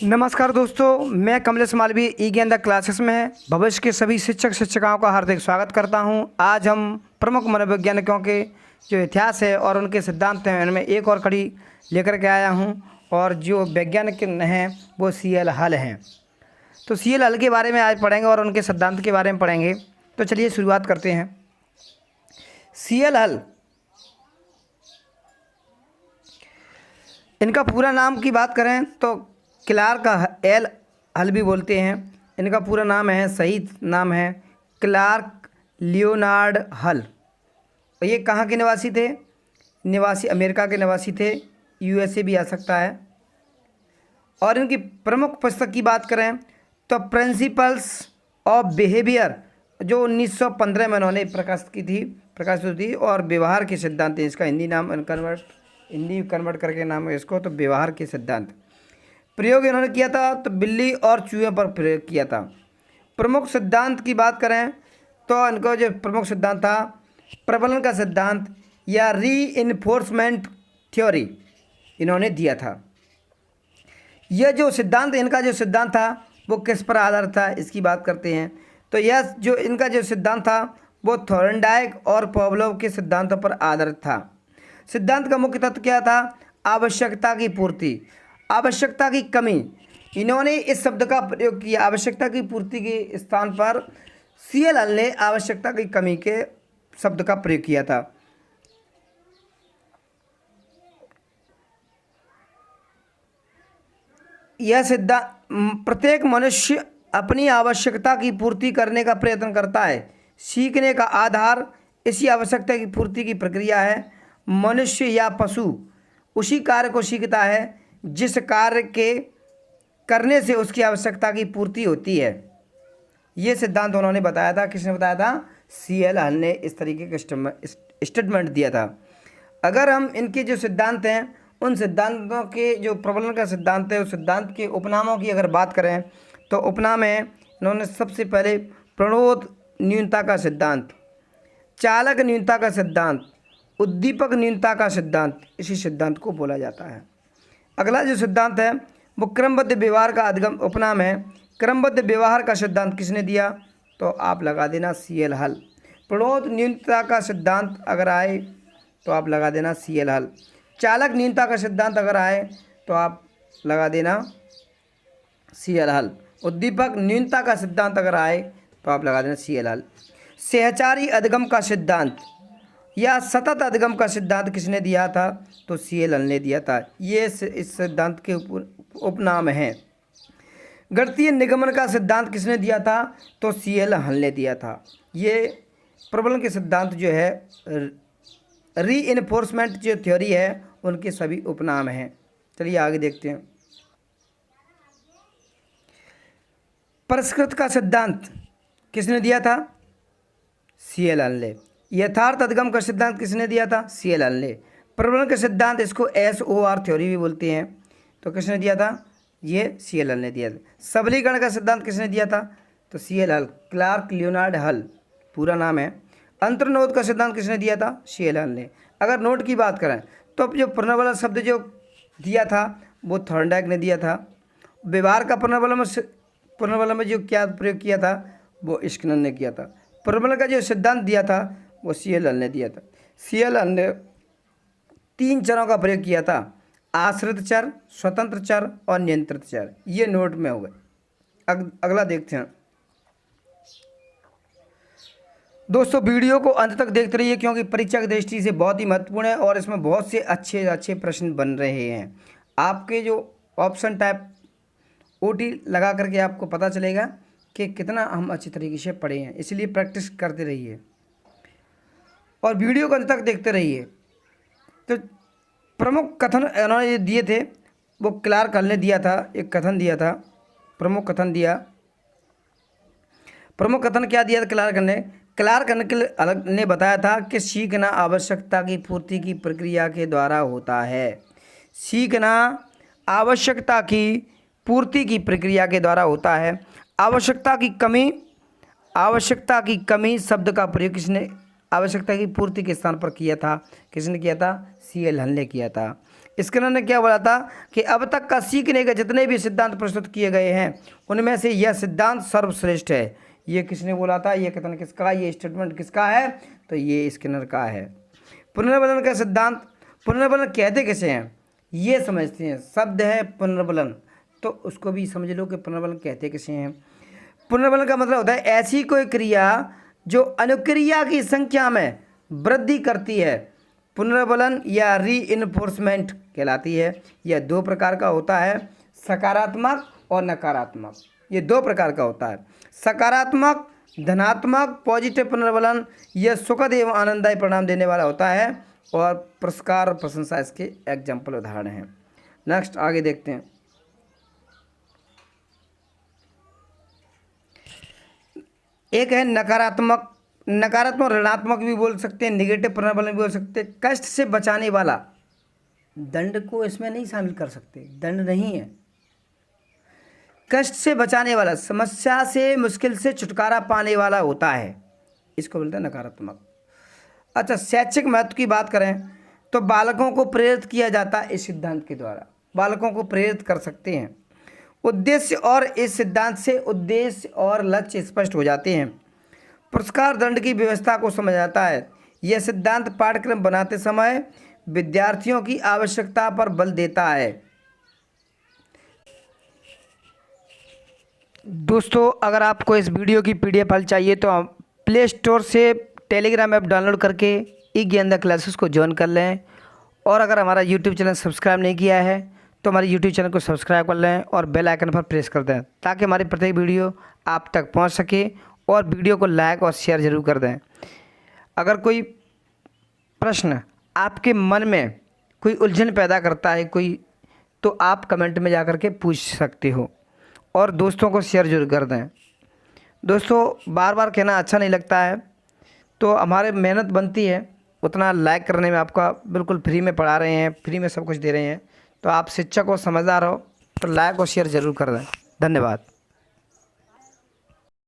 नमस्कार दोस्तों, मैं कमलेश मालवीय ई ज्ञान द क्लासेस में भविष्य के सभी शिक्षक शिक्षिकाओं का हार्दिक स्वागत करता हूं। आज हम प्रमुख मनोवैज्ञानिकों के जो इतिहास है और उनके सिद्धांत हैं उनमें एक और कड़ी लेकर के आया हूं और जो वैज्ञानिक हैं वो सी.एल. हल हैं। तो सी.एल. हल के बारे में आज पढ़ेंगे और उनके सिद्धांत के बारे में पढ़ेंगे। तो चलिए शुरुआत करते हैं। सी.एल. हल, इनका पूरा नाम की बात करें तो क्लार्क एल हल भी बोलते हैं। इनका पूरा नाम है, सही नाम है क्लार्क लियोनार्ड हल। और ये कहाँ के निवासी थे? निवासी अमेरिका के निवासी थे, यूएसए भी आ सकता है। और इनकी प्रमुख पुस्तक की बात करें तो प्रिंसिपल्स ऑफ बिहेवियर, जो 1915 में उन्होंने प्रकाशित हुई थी। और व्यवहार के सिद्धांत है इसका हिंदी नाम, हिंदी कन्वर्ट करके नाम है इसको, तो व्यवहार के सिद्धांत। प्रयोग इन्होंने किया था तो बिल्ली और चूहे पर प्रयोग किया था। प्रमुख सिद्धांत की बात करें तो इनका जो प्रमुख सिद्धांत था प्रबलन का सिद्धांत या रीइंफोर्समेंट थ्योरी इन्होंने दिया था। यह जो सिद्धांत, इनका जो सिद्धांत था वो किस पर आधारित था इसकी बात करते हैं। तो यह जो इनका जो सिद्धांत था वो थॉर्नडाइक और पावलोव के सिद्धांतों पर आधारित था। सिद्धांत का मुख्य तत्व क्या था? आवश्यकता की पूर्ति, आवश्यकता की कमी। इन्होंने इस शब्द का प्रयोग किया। आवश्यकता की पूर्ति के स्थान पर सी.एल. हल ने आवश्यकता की कमी के शब्द का प्रयोग किया था। यह सिद्धांत, प्रत्येक मनुष्य अपनी आवश्यकता की पूर्ति करने का प्रयत्न करता है। सीखने का आधार इसी आवश्यकता की पूर्ति की प्रक्रिया है। मनुष्य या पशु उसी कार्य को सीखता है जिस कार्य के करने से उसकी आवश्यकता की पूर्ति होती है। ये सिद्धांत उन्होंने बताया था। किसने बताया था? सी.एल. हल ने इस तरीके का स्टेटमेंट दिया था। अगर हम इनके जो सिद्धांत हैं उन सिद्धांतों के जो प्रबलन का सिद्धांत है उस सिद्धांत के उपनामों की अगर बात करें तो उपनाम है इन्होंने सबसे पहले प्रणोद न्यूनता का सिद्धांत, चालक न्यूनता का सिद्धांत, उद्दीपक न्यूनता का सिद्धांत, इसी सिद्धांत को बोला जाता है। अगला जो सिद्धांत है वो क्रमबद्ध व्यवहार का अधिगम उपनाम है। क्रमबद्ध व्यवहार का सिद्धांत किसने दिया? तो आप लगा देना सी.एल. हल। प्रणोद न्यूनता का सिद्धांत अगर आए तो आप लगा देना सी.एल. हल। चालक न्यूनता का सिद्धांत अगर आए तो आप लगा देना सी.एल. हल। उद्दीपक न्यूनता का सिद्धांत अगर आए तो आप लगा देना सी.एल. हल। सहचारी अधिगम का सिद्धांत या सतत अधिगम का सिद्धांत किसने दिया था? तो सी.एल. हल ने दिया था। ये इस सिद्धांत के उपनाम हैं। गणितीय निगमन का सिद्धांत किसने दिया था? तो सी.एल. हल ने दिया था। ये प्रबलन के सिद्धांत जो है, रीइंफोर्समेंट जो थ्योरी है उनके सभी उपनाम हैं। चलिए आगे देखते हैं। परिष्कृत का सिद्धांत किसने दिया था? सी.एल. हल ने। यथार्थ अधिगम का सिद्धांत किसने दिया था? सी.एल. हल ने। प्रबलन का सिद्धांत, इसको SOR थ्योरी भी बोलते हैं, तो किसने दिया था? ये सी.एल. हल ने दिया था। सबलीकरण का सिद्धांत किसने दिया था? तो सी.एल. हल, क्लार्क लियोनार्ड हल पूरा नाम है। अंतर्नोद का सिद्धांत किसने दिया था? सी.एल. हल ने। अगर नोट की बात करें तो जो पुनर्बल शब्द जो दिया था वो थॉर्नडाइक ने दिया था। व्यवहार का पुनर्बल में जो क्या प्रयोग किया था वो स्किनर ने किया था। प्रबल का जो सिद्धांत दिया था वो सी.एल. हल ने दिया था। सी.एल. हल ने 3 चरों का प्रयोग किया था, आश्रित चर, स्वतंत्र चर और नियंत्रित चर। ये नोट में हो गए। अगला देखते हैं। दोस्तों वीडियो को अंत तक देखते रहिए क्योंकि परीक्षा की दृष्टि से बहुत ही महत्वपूर्ण है और इसमें बहुत से अच्छे अच्छे प्रश्न बन रहे हैं। आपके जो ऑप्शन टाइप OT लगा करके आपको पता चलेगा कि कितना हम अच्छी तरीके से पढ़े हैं, इसलिए प्रैक्टिस करते रहिए और वीडियो को अंत तक देखते रहिए। तो प्रमुख कथन उन्होंने दिए थे वो क्लार्क हल ने दिया था। एक कथन दिया था, प्रमुख कथन दिया। प्रमुख कथन क्या दिया था क्लार्क हल ने? क्लार्क हल ने बताया था कि सीखना आवश्यकता की पूर्ति की प्रक्रिया के द्वारा होता है। सीखना आवश्यकता की पूर्ति की प्रक्रिया के द्वारा होता है। आवश्यकता की कमी शब्द का प्रयोग किसने आवश्यकता की पूर्ति के स्थान पर किया था? किसने किया था? सी.एल. हल ने किया था। स्किनर ने क्या बोला था कि अब तक का सीखने के जितने भी सिद्धांत प्रस्तुत किए गए हैं उनमें से यह सिद्धांत सर्वश्रेष्ठ है। ये किसने बोला था, ये कथन किसका, ये स्टेटमेंट किसका है, तो ये स्किनर का है। पुनर्बलन का सिद्धांत, पुनर्बलन कहते किसे हैं ये समझते हैं, शब्द है पुनर्बलन, तो उसको भी समझ लो कि पुनर्बलन कहते किसे हैं। पुनर्बलन का मतलब होता है ऐसी कोई क्रिया जो अनुक्रिया की संख्या में वृद्धि करती है। पुनर्बलन या रीइंफोर्समेंट कहलाती है। यह दो प्रकार का होता है, सकारात्मक और नकारात्मक। ये दो प्रकार का होता है। सकारात्मक धनात्मक पॉजिटिव पुनर्बलन यह सुखद एवं आनंददायी परिणाम देने वाला होता है और पुरस्कार और प्रशंसा इसके एग्जाम्पल उदाहरण हैं। नेक्स्ट आगे देखते हैं। एक है नकारात्मक, नकारात्मक ऋणात्मक भी बोल सकते हैं, निगेटिव पुनर्बलन भी बोल सकते हैं। कष्ट से बचाने वाला, दंड को इसमें नहीं शामिल कर सकते, दंड नहीं है। कष्ट से बचाने वाला, समस्या से मुश्किल से छुटकारा पाने वाला होता है, इसको बोलते हैं नकारात्मक। अच्छा, शैक्षिक महत्व की बात करें तो बालकों को प्रेरित किया जाता है इस सिद्धांत के द्वारा, बालकों को प्रेरित कर सकते हैं। उद्देश्य और इस सिद्धांत से उद्देश्य और लक्ष्य स्पष्ट हो जाते हैं। पुरस्कार दंड की व्यवस्था को समझाता है। यह सिद्धांत पाठ्यक्रम बनाते समय विद्यार्थियों की आवश्यकता पर बल देता है। दोस्तों, अगर आपको इस वीडियो की PDF फाइल चाहिए तो आप प्ले स्टोर से टेलीग्राम ऐप डाउनलोड करके ई-ज्ञानदा क्लासेस को ज्वाइन कर लें। और अगर हमारा यूट्यूब चैनल सब्सक्राइब नहीं किया है तो हमारे यूट्यूब चैनल को सब्सक्राइब कर लें और बेल आइकन पर प्रेस कर दें ताकि हमारी प्रत्येक वीडियो आप तक पहुंच सके। और वीडियो को लाइक और शेयर ज़रूर कर दें। अगर कोई प्रश्न आपके मन में कोई उलझन पैदा करता है कोई, तो आप कमेंट में जा कर के पूछ सकते हो और दोस्तों को शेयर जरूर कर दें। दोस्तों, बार बार कहना अच्छा नहीं लगता है, तो हमारे मेहनत बनती है उतना लाइक करने में। आपका बिल्कुल फ्री में पढ़ा रहे हैं, फ्री में सब कुछ दे रहे हैं, तो आप शिक्षक और समझदार हो तो लाइक और शेयर ज़रूर कर दें। धन्यवाद।